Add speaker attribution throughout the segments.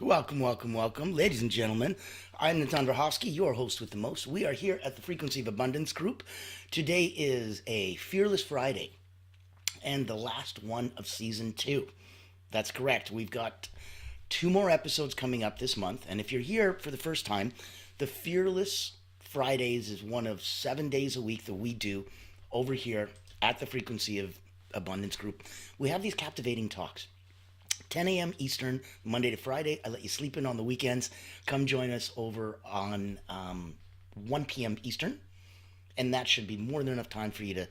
Speaker 1: Welcome, welcome, welcome, ladies and gentlemen. I'm Nathan Hosky, your host with the most. We are here at the Frequency of Abundance group. Today is a Fearless Friday and the last one of season 2. That's correct. We've got 2 more episodes coming up this month. And if you're here for the first time, the Fearless Fridays is one of 7 days a week that we do over here at the Frequency of Abundance group. We have these captivating talks. 10 a.m. Eastern, Monday to Friday. I let you sleep in on the weekends. Come join us over on 1 p.m. Eastern. And that should be more than enough time for you to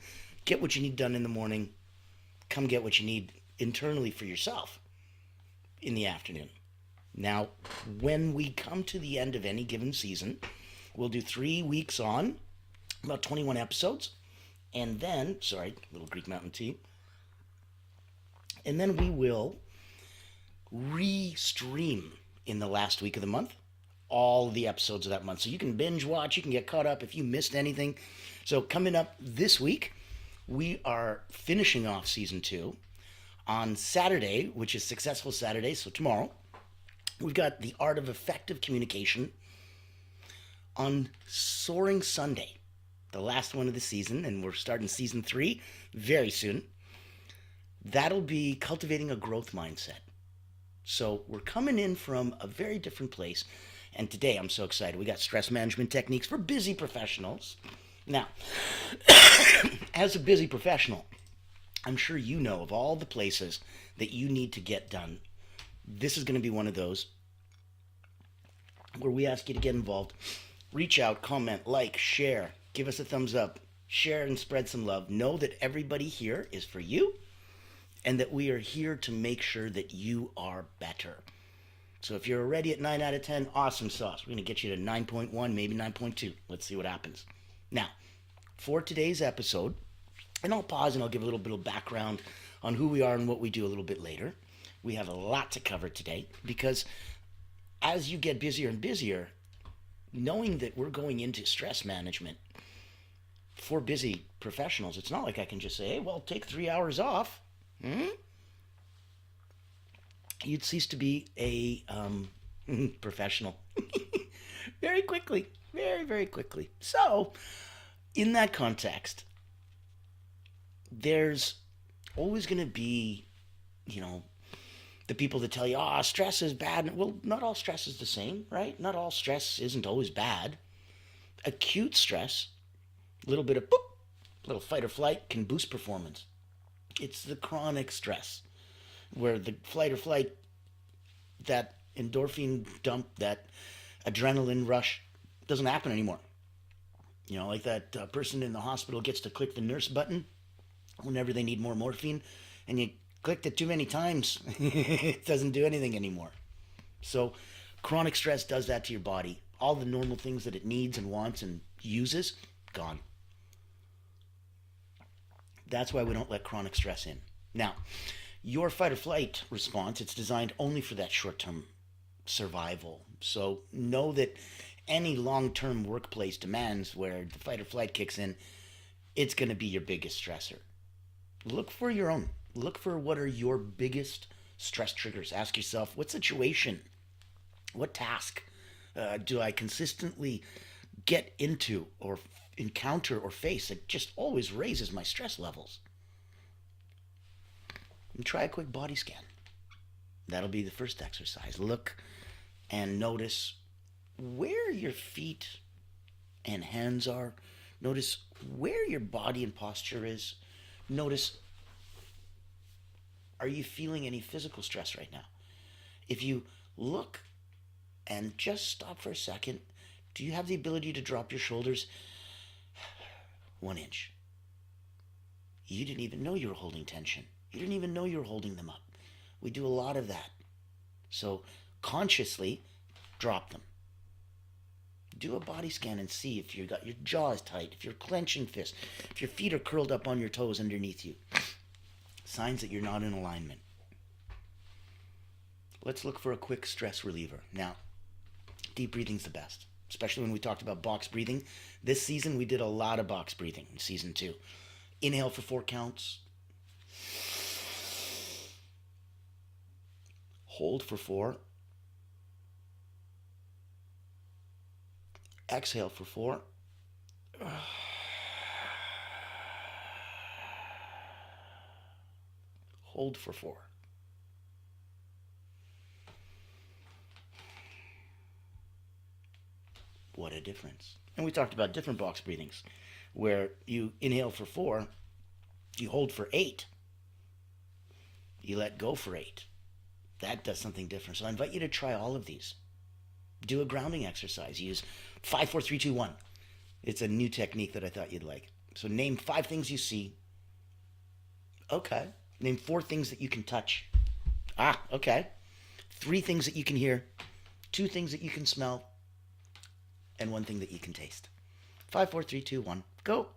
Speaker 1: get what you need done in the morning. Come get what you need internally for yourself in the afternoon. Now, when we come to the end of any given season, we'll do 3 weeks on, about 21 episodes. And then, sorry, little Greek Mountain tea. And then we will re-stream in the last week of the month all the episodes of that month, so you can binge watch, you can get caught up if you missed anything. So coming up this week, we are finishing off season 2 on Saturday, which is Successful Saturday, so tomorrow. We've got the Art of Effective Communication on Soaring Sunday, the last one of the season, and we're starting season 3 very soon. That'll be cultivating a growth mindset. So we're coming in from a very different place. And today I'm so excited. We got stress management techniques for busy professionals. Now, as a busy professional, I'm sure you know of all the places that you need to get done. This is going to be one of those where we ask you to get involved. Reach out, comment, like, share, give us a thumbs up, share and spread some love. Know that everybody here is for you, and that we are here to make sure that you are better. So if you're already at 9 out of 10, awesome sauce. We're going to get you to 9.1, maybe 9.2. Let's see what happens. Now, for today's episode, and I'll pause and I'll give a little bit of background on who we are and what we do a little bit later. We have a lot to cover today because as you get busier and busier, knowing that we're going into stress management for busy professionals, it's not like I can just say, hey, well, take 3 hours off. You'd cease to be a professional very quickly, very, very quickly. So, in that context, there's always going to be, the people that tell you, stress is bad. Well, not all stress is the same, right? Not all stress isn't always bad. Acute stress, a little bit of boop, little fight or flight can boost performance. It's the chronic stress where the flight or flight, that endorphin dump, that adrenaline rush doesn't happen anymore. Like that person in the hospital gets to click the nurse button whenever they need more morphine, and you clicked it too many times. It doesn't do anything anymore. So chronic stress does that to your body. All the normal things that it needs and wants and uses, gone. That's why we don't let chronic stress in. Now, your fight or flight response, it's designed only for that short-term survival. So know that any long-term workplace demands where the fight or flight kicks in, it's going to be your biggest stressor. Look for your own. Look for what are your biggest stress triggers. Ask yourself, what situation, what task do I consistently get into or encounter or face that just always raises my stress levels? And try a quick body scan. That'll be the first exercise. Look and notice where your feet and hands are. Notice where your body and posture is. Notice, are you feeling any physical stress right now? If you look and just stop for a second, do you have the ability to drop your shoulders 1 inch? You didn't even know you were holding tension. You didn't even know you were holding them up. We do a lot of that. So consciously drop them. Do a body scan and see if you've got your jaw is tight, if you're clenching fists, if your feet are curled up on your toes underneath you. Signs that you're not in alignment. Let's look for a quick stress reliever. Now, deep breathing's the best, especially when we talked about box breathing. This season, we did a lot of box breathing in season 2. Inhale for 4 counts. Hold for 4. Exhale for 4. Hold for 4. What a difference. And we talked about different box breathings where you inhale for 4, you hold for 8, you let go for 8. That does something different. So I invite you to try all of these. Do a grounding exercise. Use 5, 4, 3, 2, 1. It's a new technique that I thought you'd like. So name 5 things you see. Okay. Name 4 things that you can touch. Okay. 3 things that you can hear. 2 things that you can smell. And 1 thing that you can taste. 5, 4, 3, 2, 1. Go.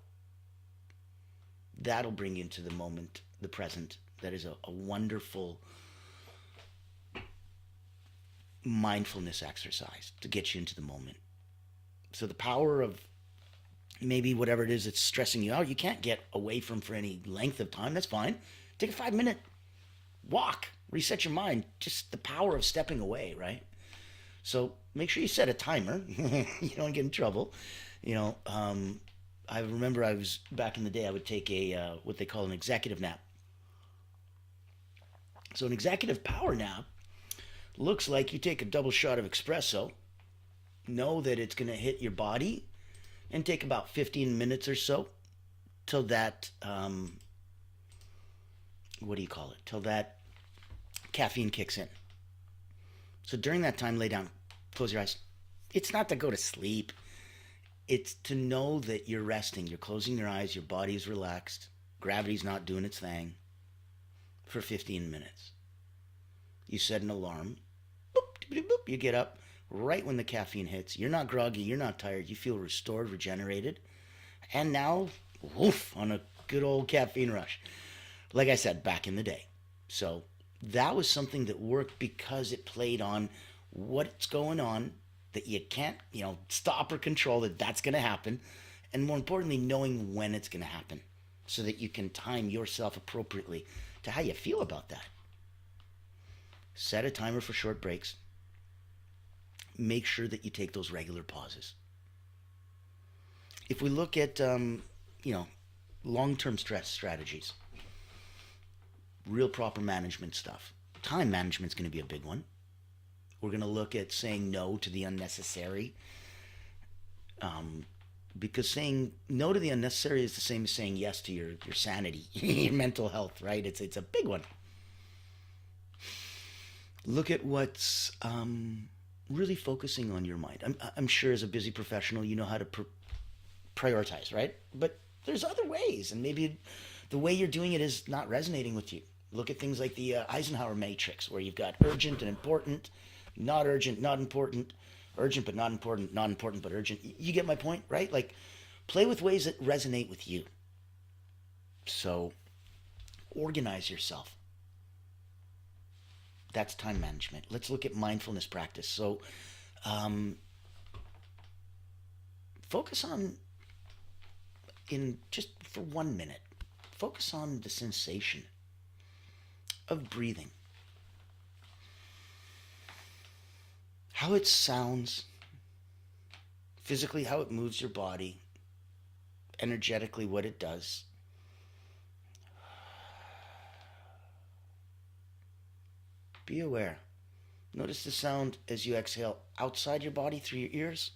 Speaker 1: That'll bring you into the moment, the present. That is a wonderful mindfulness exercise to get you into the moment. So the power of maybe whatever it is that's stressing you out, you can't get away from for any length of time. That's fine. Take a 5-minute walk. Reset your mind. Just the power of stepping away, right? So make sure you set a timer. You don't get in trouble. I remember I was back in the day, I would take a what they call an executive nap. So an executive power nap looks like you take a double shot of espresso, know that it's going to hit your body, and take about 15 minutes or so till that, till that caffeine kicks in. So during that time, lay down, close your eyes. It's not to go to sleep. It's to know that you're resting. You're closing your eyes, your body's relaxed, gravity's not doing its thing for 15 minutes. You set an alarm. Boop, boop, boop. You get up right when the caffeine hits. You're not groggy, you're not tired. You feel restored, regenerated. And now, woof, on a good old caffeine rush. Like I said, back in the day. So that was something that worked because it played on what's going on that you can't, stop or control, that's going to happen. And more importantly, knowing when it's going to happen so that you can time yourself appropriately to how you feel about that. Set a timer for short breaks. Make sure that you take those regular pauses. If we look at, long-term stress strategies, real proper management stuff, time management is going to be a big one. We're going to look at saying no to the unnecessary, because saying no to the unnecessary is the same as saying yes to your sanity, your mental health, right? It's a big one. Look at what's really focusing on your mind. I'm sure as a busy professional, you know how to prioritize, right? But there's other ways, and maybe the way you're doing it is not resonating with you. Look at things like the Eisenhower matrix, where you've got urgent and important, not urgent, not important, urgent but not important, not important but urgent. You get my point, right? Like, play with ways that resonate with you. So, organize yourself. That's time management. Let's look at mindfulness practice. So, focus on, in just for 1 minute, focus on the sensation of breathing. How it sounds, physically how it moves your body, energetically what it does. Be aware. Notice the sound as you exhale outside your body through your ears.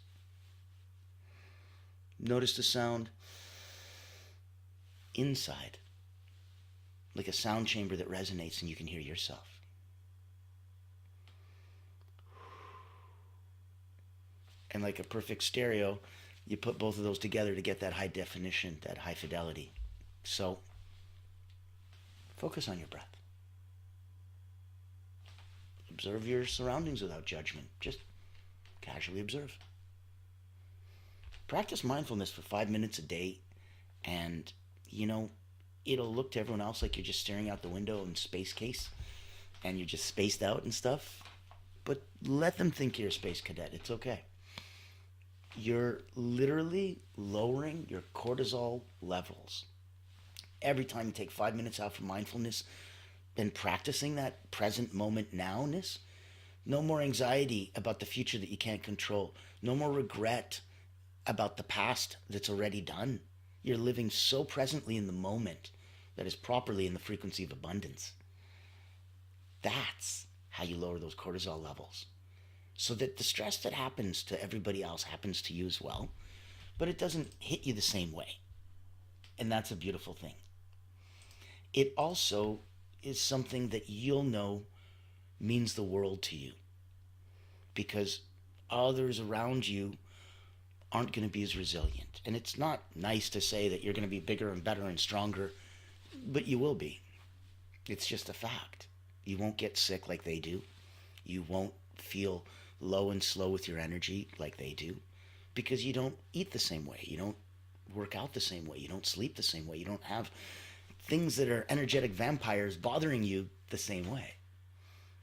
Speaker 1: Notice the sound inside, like a sound chamber that resonates and you can hear yourself. And like a perfect stereo, you put both of those together to get that high definition, that high fidelity. So, focus on your breath. Observe your surroundings without judgment. Just casually observe. Practice mindfulness for 5 minutes a day, and, it'll look to everyone else like you're just staring out the window in space case, and you're just spaced out and stuff. But let them think you're a space cadet. It's okay. You're literally lowering your cortisol levels. Every time you take 5 minutes out for mindfulness, then practicing that present moment nowness, no more anxiety about the future that you can't control, no more regret about the past that's already done. You're living so presently in the moment that is properly in the frequency of abundance. That's how you lower those cortisol levels. So that the stress that happens to everybody else happens to you as well, but it doesn't hit you the same way. And that's a beautiful thing. It also is something that you'll know means the world to you because others around you aren't going to be as resilient. And it's not nice to say that you're going to be bigger and better and stronger, but you will be. It's just a fact. You won't get sick like they do. You won't feel low and slow with your energy like they do because you don't eat the same way. You don't work out the same way. You don't sleep the same way. You don't have things that are energetic vampires bothering you the same way.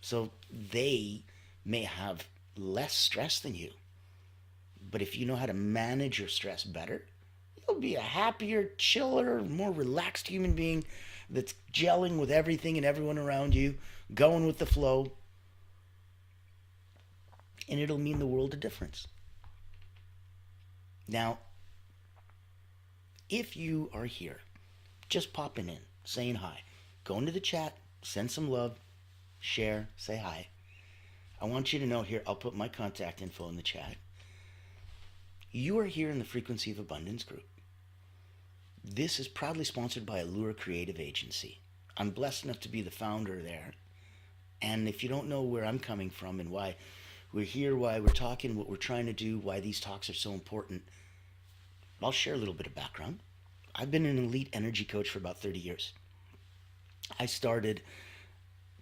Speaker 1: So they may have less stress than you. But if you know how to manage your stress better, you'll be a happier, chiller, more relaxed human being that's gelling with everything and everyone around you, going with the flow. And it'll mean the world of difference. Now, if you are here, just popping in, saying hi, go into the chat, send some love, share, say hi. I want you to know here, I'll put my contact info in the chat. You are here in the Frequency of Abundance group. This is proudly sponsored by Allure Creative Agency. I'm blessed enough to be the founder there. And if you don't know where I'm coming from and why we're here, why we're talking, what we're trying to do, why these talks are so important, I'll share a little bit of background. I've been an elite energy coach for about 30 years. I started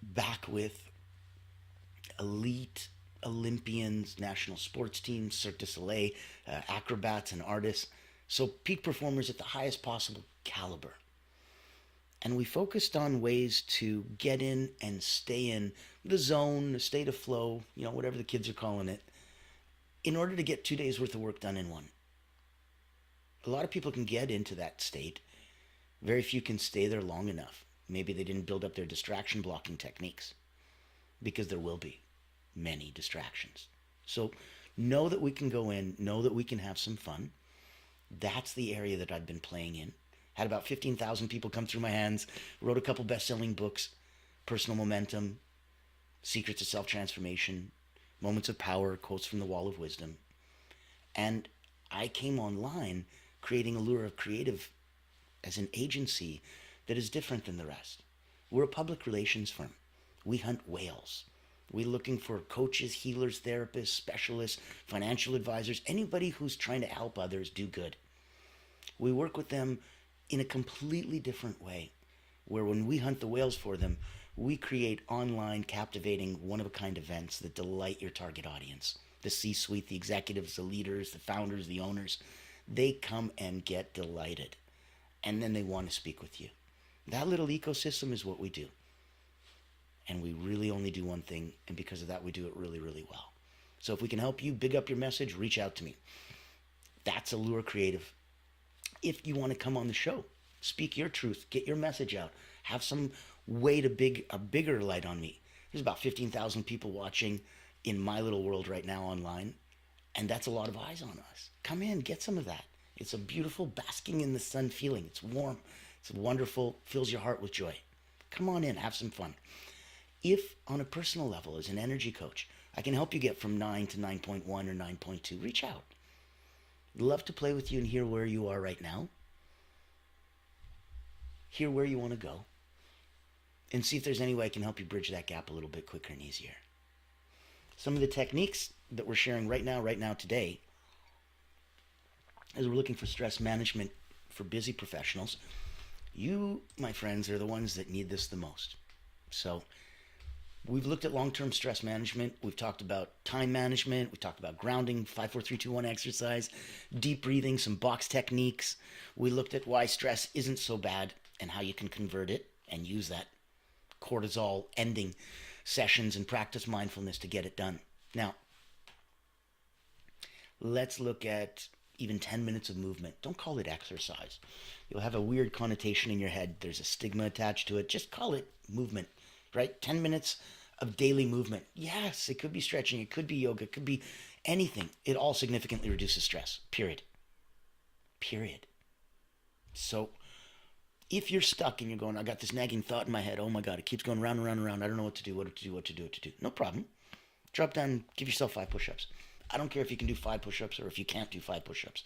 Speaker 1: back with elite Olympians, national sports teams, Cirque du Soleil, acrobats and artists. So peak performers at the highest possible caliber. And we focused on ways to get in and stay in the zone, the state of flow, whatever the kids are calling it, in order to get 2 days worth of work done in one. A lot of people can get into that state. Very few can stay there long enough. Maybe they didn't build up their distraction blocking techniques, because there will be many distractions. So know that we can go in, know that we can have some fun. That's the area that I've been playing in. Had about 15,000 people come through my hands, wrote a couple best-selling books, Personal Momentum, Secrets of Self-Transformation, Moments of Power, Quotes from the Wall of Wisdom. And I came online creating Allure of Creative as an agency that is different than the rest. We're a public relations firm. We hunt whales. We're looking for coaches, healers, therapists, specialists, financial advisors, anybody who's trying to help others do good. We work with them in a completely different way, where when we hunt the whales for them, we create online, captivating, one-of-a-kind events that delight your target audience. The C-suite, the executives, the leaders, the founders, the owners, they come and get delighted. And then they want to speak with you. That little ecosystem is what we do. And we really only do one thing, and because of that, we do it really, really well. So if we can help you big up your message, reach out to me. That's Allure Creative. If you want to come on the show, speak your truth, get your message out, have some way to a bigger light on me. There's about 15,000 people watching in my little world right now online, and that's a lot of eyes on us. Come in, get some of that. It's a beautiful basking in the sun feeling. It's warm. It's wonderful, fills your heart with joy. Come on in, have some fun. If on a personal level, as an energy coach, I can help you get from 9 to 9.1 or 9.2, reach out. I'd love to play with you and hear where you are right now. Hear where you want to go. And see if there's any way I can help you bridge that gap a little bit quicker and easier. Some of the techniques that we're sharing right now today, as we're looking for stress management for busy professionals, you, my friends, are the ones that need this the most. So we've looked at long-term stress management. We've talked about time management. We talked about grounding, 5, 4, 3, 2, 1 exercise, deep breathing, some box techniques. We looked at why stress isn't so bad and how you can convert it and use that cortisol ending sessions and practice mindfulness to get it done. Now, let's look at even 10 minutes of movement. Don't call it exercise. You'll have a weird connotation in your head. There's a stigma attached to it. Just call it movement, right? 10 minutes of daily movement. Yes, it could be stretching. It could be yoga. It could be anything. It all significantly reduces stress, period. period. So if you're stuck and you're going, I got this nagging thought in my head, oh my God, it keeps going round and round and round. I don't know what to do, what to do, what to do, what to do. No problem. Drop down, give yourself 5 push-ups. I don't care if you can do 5 push-ups or if you can't do 5 push-ups.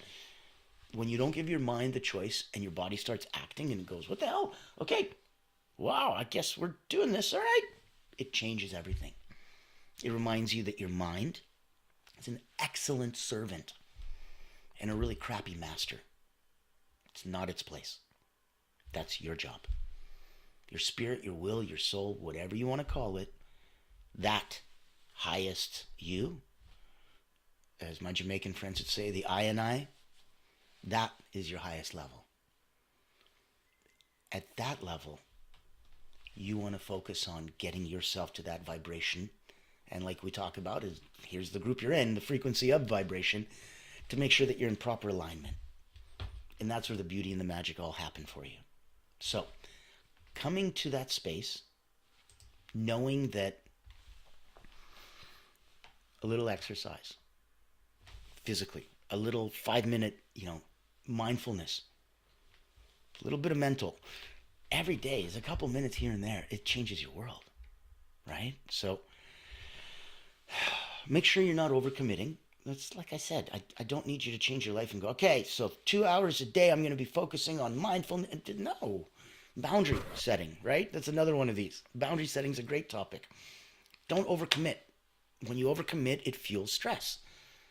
Speaker 1: When you don't give your mind the choice and your body starts acting and it goes, what the hell? Okay, wow, I guess we're doing this, all right. It changes everything. It reminds you that your mind is an excellent servant and a really crappy master. It's not its place. That's your job. Your spirit, your will, your soul, whatever you want to call it, that highest you, as my Jamaican friends would say, the I and I, that is your highest level. At that level, you want to focus on getting yourself to that vibration. And like we talk about, is here's the group you're in, the frequency of vibration, to make sure that you're in proper alignment. And that's where the beauty and the magic all happen for you. So, coming to that space, knowing that a little exercise, physically, a little 5-minute, mindfulness, a little bit of mental, every day is a couple minutes here and there. It changes your world, right? So, make sure you're not overcommitting. That's like I said, I don't need you to change your life and go, okay, so 2 hours a day I'm going to be focusing on mindfulness. No. Boundary setting, right? That's another one of these. Boundary setting is a great topic. Don't overcommit. When you overcommit, it fuels stress.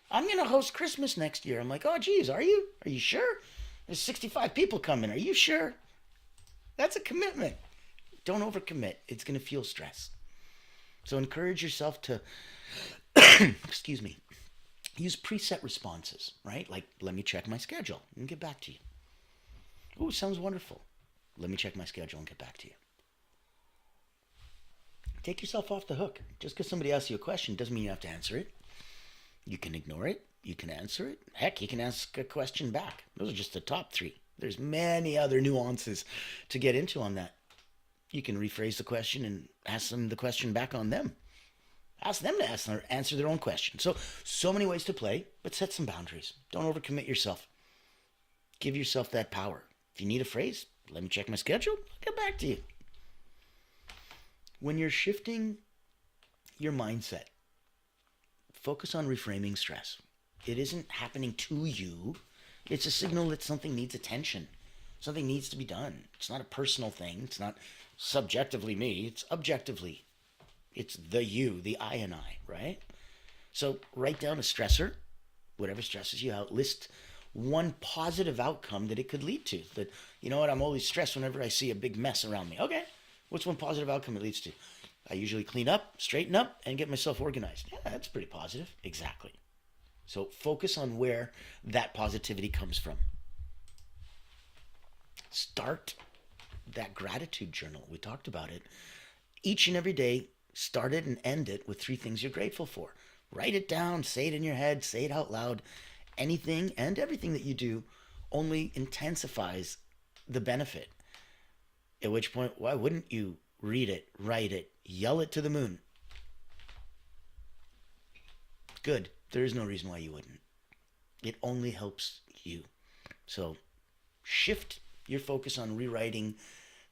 Speaker 1: I'm going to host Christmas next year. I'm like, oh, geez, are you? Are you sure? There's 65 people coming. Are you sure? That's a commitment. Don't overcommit. It's going to fuel stress. So encourage yourself to, excuse me, use preset responses, right? Like, let me check my schedule and get back to you. Oh, sounds wonderful. Let me check my schedule and get back to you. Take yourself off the hook. Just because somebody asks you a question doesn't mean you have to answer it. You can ignore it. You can answer it. Heck, you can ask a question back. Those are just the top 3. There's many other nuances to get into on that. You can rephrase the question and ask them the question back on them. Ask them to answer their own question. So many ways to play, but set some boundaries. Don't overcommit yourself. Give yourself that power. If you need a phrase, let me check my schedule. I'll get back to you. When you're shifting your mindset, focus on reframing stress. It isn't happening to you. It's a signal that something needs attention. Something needs to be done. It's not a personal thing. It's not subjectively me. It's objectively. It's the you, the I and I, right? So write down a stressor, whatever stresses you out. List one positive outcome that it could lead to. That, you know what, I'm always stressed whenever I see a big mess around me. Okay, what's one positive outcome it leads to? I usually clean up, straighten up, and get myself organized. Yeah, that's pretty positive. Exactly. So focus on where that positivity comes from. Start that gratitude journal. We talked about it. Each and every day, start it and end it with 3 things you're grateful for. Write it down, say it in your head, say it out loud. Anything and everything that you do only intensifies the benefit. At which point, why wouldn't you read it, write it, yell it to the moon? Good. There is no reason why you wouldn't. It only helps you. So shift your focus on rewriting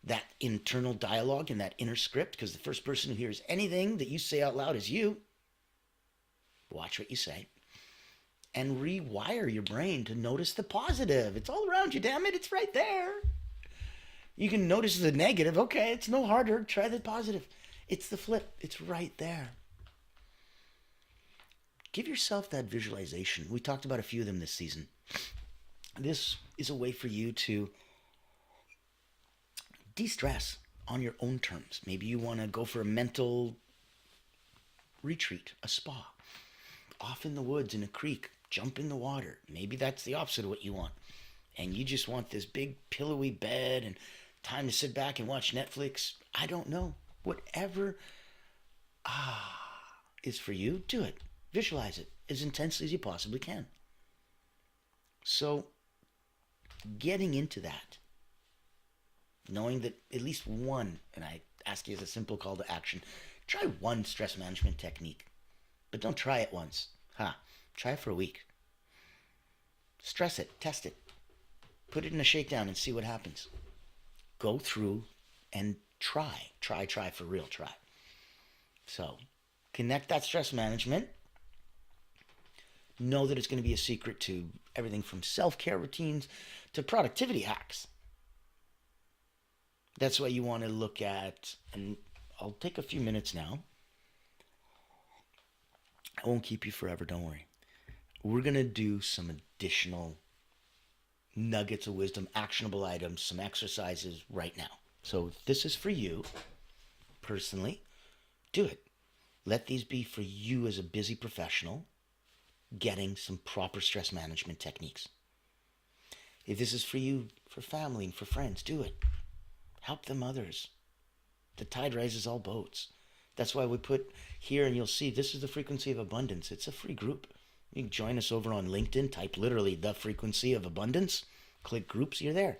Speaker 1: that internal dialogue and that inner script, because the first person who hears anything that you say out loud is you. Watch what you say. And rewire your brain to notice the positive. It's all around you, damn it. It's right there. You can notice the negative. Okay, it's no harder. Try the positive. It's the flip. It's right there. Give yourself that visualization. We talked about a few of them this season. This is a way for you to de-stress on your own terms. Maybe you want to go for a mental retreat, a spa, off in the woods, in a creek, jump in the water. Maybe that's the opposite of what you want. And you just want this big pillowy bed and time to sit back and watch Netflix. I don't know. Whatever is for you, do it. Visualize it as intensely as you possibly can. So, getting into that, knowing that at least one, and I ask you as a simple call to action, try one stress management technique. But don't try it once. Try it for a week. Stress it. Test it. Put it in a shakedown and see what happens. Go through and try for real, try. So connect that stress management. Know that it's going to be a secret to everything from self-care routines to productivity hacks. That's why you want to look at, and I'll take a few minutes now. I won't keep you forever, don't worry. We're going to do some additional nuggets of wisdom, actionable items, some exercises right now. So if this is for you personally, do it. Let these be for you as a busy professional getting some proper stress management techniques. If this is for you, for family and for friends, do it. Help them others. The tide rises all boats. That's why we put here, and you'll see this is the Frequency of Abundance. It's a free group. You can join us over on LinkedIn. Type literally the Frequency of Abundance. Click groups, you're there.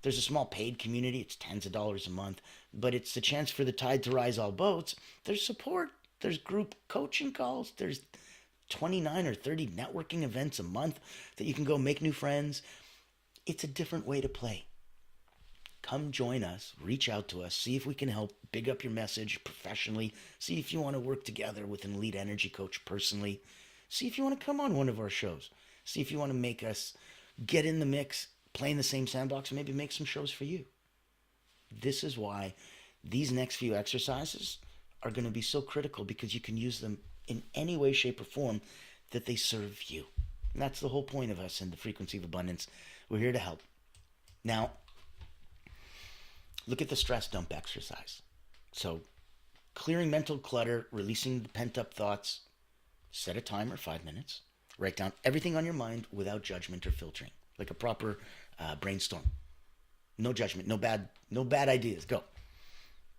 Speaker 1: There's a small paid community. It's tens of dollars a month, but it's the chance for the tide to rise all boats. There's support. There's group coaching calls. There's 29 or 30 networking events a month that you can go make new friends. It's a different way to play. Come join us, reach out to us, see if we can help big up your message professionally, see if you want to work together with an elite energy coach personally, see if you want to come on one of our shows, see if you want to make us get in the mix, play in the same sandbox, maybe make some shows for you. This is why these next few exercises are going to be so critical, because you can use them in any way, shape, or form that they serve you. And that's the whole point of us in the Frequency of Abundance. We're here to help. Now, look at the stress dump exercise. So, clearing mental clutter, releasing the pent-up thoughts. Set a timer, 5 minutes. Write down everything on your mind without judgment or filtering, like a proper brainstorm. No judgment, no bad ideas. Go.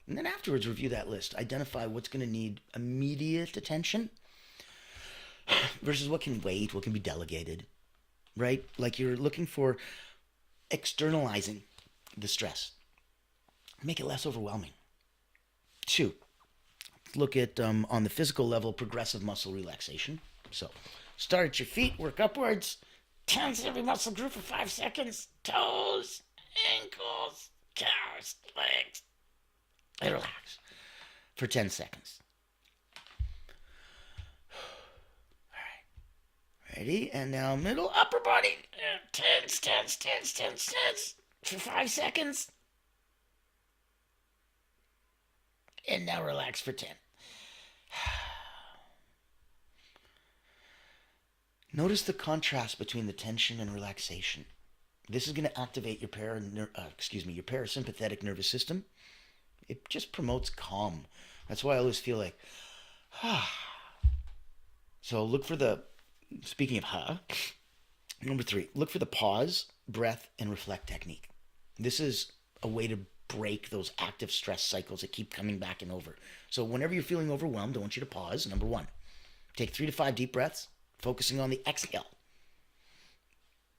Speaker 1: And then afterwards, review that list. Identify what's going to need immediate attention versus what can wait, what can be delegated, right? Like you're looking for externalizing the stress. Make it less overwhelming. 2, look at, on the physical level, progressive muscle relaxation. So start at your feet, work upwards, tense every muscle group for 5 seconds. Toes, ankles, calves, legs. And relax for 10 seconds. All right. Ready? And now middle, upper body. Tense for 5 seconds. And now relax for 10. Notice the contrast between the tension and relaxation. This is going to activate your parasympathetic nervous system. It just promotes calm. That's why I always feel like, So look for speaking of number 3, look for the pause, breath, and reflect technique. This is a way to break those active stress cycles that keep coming back and over. So whenever you're feeling overwhelmed, I want you to pause. Number 1, take 3 to 5 deep breaths, focusing on the exhale.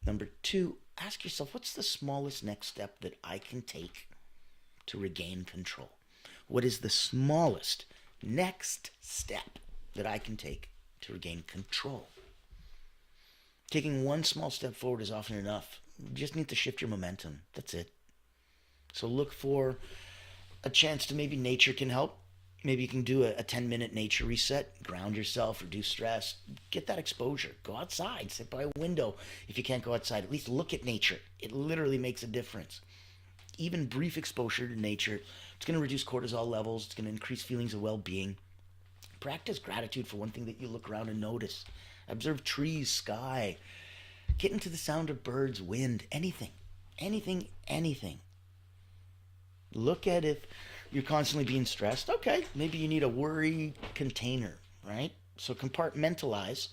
Speaker 1: Number 2, ask yourself, what's the smallest next step that I can take to regain control? What is the smallest next step that I can take to regain control? Taking one small step forward is often enough. You just need to shift your momentum. That's it. So look for a chance to, maybe nature can help. Maybe you can do a 10-minute nature reset, ground yourself, reduce stress, get that exposure. Go outside, sit by a window. If you can't go outside, at least look at nature. It literally makes a difference. Even brief exposure to nature, it's going to reduce cortisol levels. It's going to increase feelings of well-being. Practice gratitude for one thing that you look around and notice. Observe trees, sky. Get into the sound of birds, wind, anything. Look at if you're constantly being stressed. Okay, maybe you need a worry container, right? So compartmentalize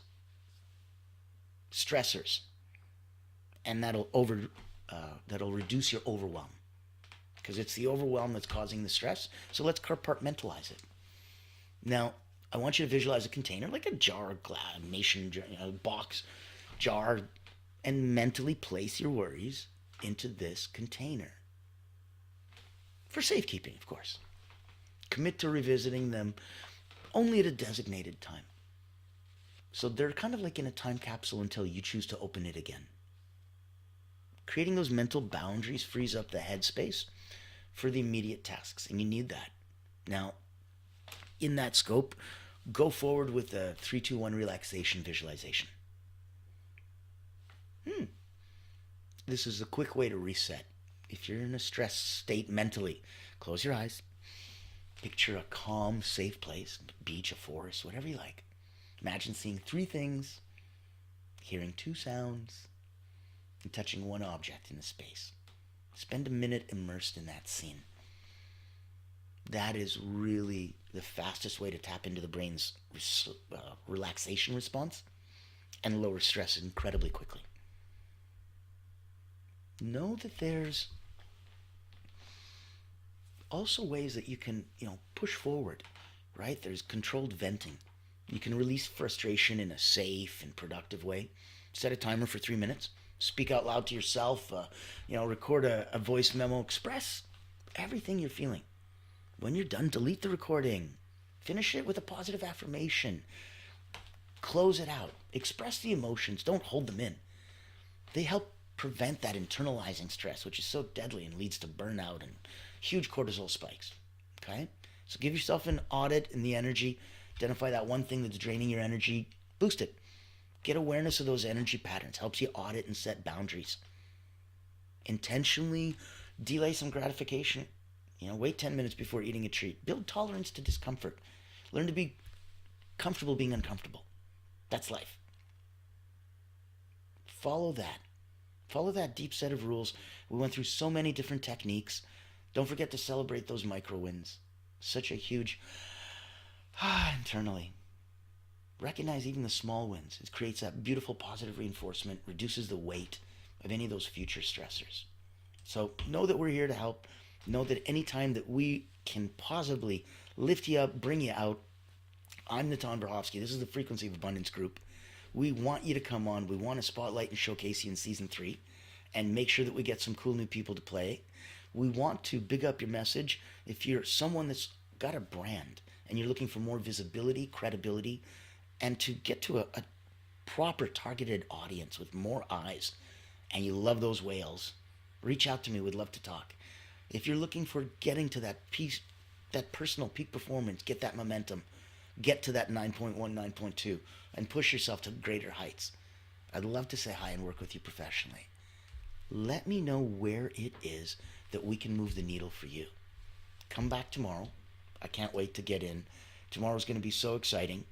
Speaker 1: stressors, and that'll reduce your overwhelm, because it's the overwhelm that's causing the stress. So let's compartmentalize it. Now, I want you to visualize a container, like a jar, glass, box, jar, and mentally place your worries into this container. For safekeeping, of course. Commit to revisiting them only at a designated time. So they're kind of like in a time capsule until you choose to open it again. Creating those mental boundaries frees up the headspace for the immediate tasks, and you need that. Now, in that scope, go forward with a 3-2-1 relaxation visualization. This is a quick way to reset. If you're in a stressed state mentally, close your eyes. Picture a calm, safe place, a beach, a forest, whatever you like. Imagine seeing 3 things, hearing 2 sounds, and touching 1 object in the space. Spend a minute immersed in that scene. That is really the fastest way to tap into the brain's relaxation response and lower stress incredibly quickly. Know that there's also ways that you can, push forward, right? There's controlled venting. You can release frustration in a safe and productive way. Set a timer for 3 minutes. Speak out loud to yourself. Record a voice memo. Express everything you're feeling. When you're done, delete the recording. Finish it with a positive affirmation. Close it out. Express the emotions. Don't hold them in. They help prevent that internalizing stress, which is so deadly and leads to burnout and huge cortisol spikes. Okay? So give yourself an audit in the energy. Identify that one thing that's draining your energy. Boost it. Get awareness of those energy patterns. Helps you audit and set boundaries. Intentionally delay some gratification. Wait 10 minutes before eating a treat. Build tolerance to discomfort. Learn to be comfortable being uncomfortable. That's life. Follow that. Follow that deep set of rules. We went through so many different techniques. Don't forget to celebrate those micro wins. Such a huge internally. Recognize even the small wins. It creates that beautiful positive reinforcement, reduces the weight of any of those future stressors. So know that we're here to help. Know that anytime that we can possibly lift you up, bring you out, I'm Natan Verhovsky. This is the Frequency of Abundance group. We want you to come on. We want to spotlight and showcase you in season 3 and make sure that we get some cool new people to play. We want to big up your message. If you're someone that's got a brand and you're looking for more visibility, credibility, and to get to a proper targeted audience with more eyes, and you love those whales, reach out to me. We'd love to talk. If you're looking for getting to that piece, that personal peak performance, get that momentum, get to that 9.1, 9.2, and push yourself to greater heights, I'd love to say hi and work with you professionally. Let me know where it is that we can move the needle for you. Come back tomorrow. I can't wait to get in. Tomorrow's going to be so exciting.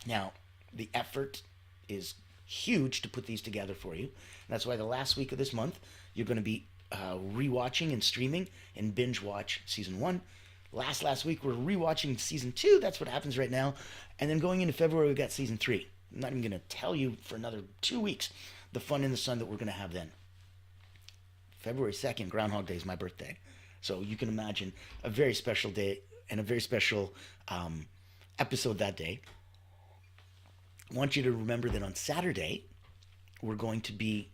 Speaker 1: Now, the effort is huge to put these together for you. That's why the last week of this month, you're going to be rewatching and streaming and binge watch season 1. Last week we're rewatching season 2. That's what happens right now. And then going into February, we've got season 3. I'm not even going to tell you for another 2 weeks the fun in the sun that we're going to have then. February 2nd, Groundhog Day, is my birthday. So you can imagine a very special day and a very special episode that day. I want you to remember that on Saturday, we're going to be,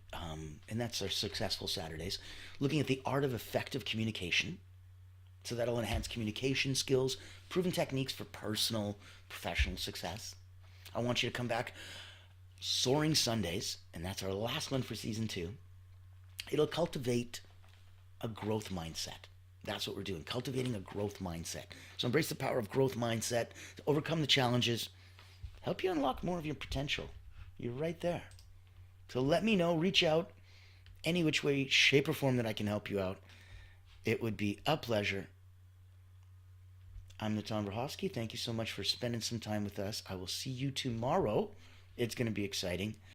Speaker 1: and that's our Successful Saturdays, looking at the art of effective communication. So that'll enhance communication skills, proven techniques for personal, professional success. I want you to come back Soaring Sundays, and that's our last one for season 2. It'll cultivate a growth mindset. That's what we're doing, cultivating a growth mindset. So embrace the power of growth mindset to overcome the challenges, help you unlock more of your potential. You're right there. So let me know, reach out, any which way, shape, or form that I can help you out. It would be a pleasure. I'm Natan Verhovsky. Thank you so much for spending some time with us. I will see you tomorrow. It's going to be exciting.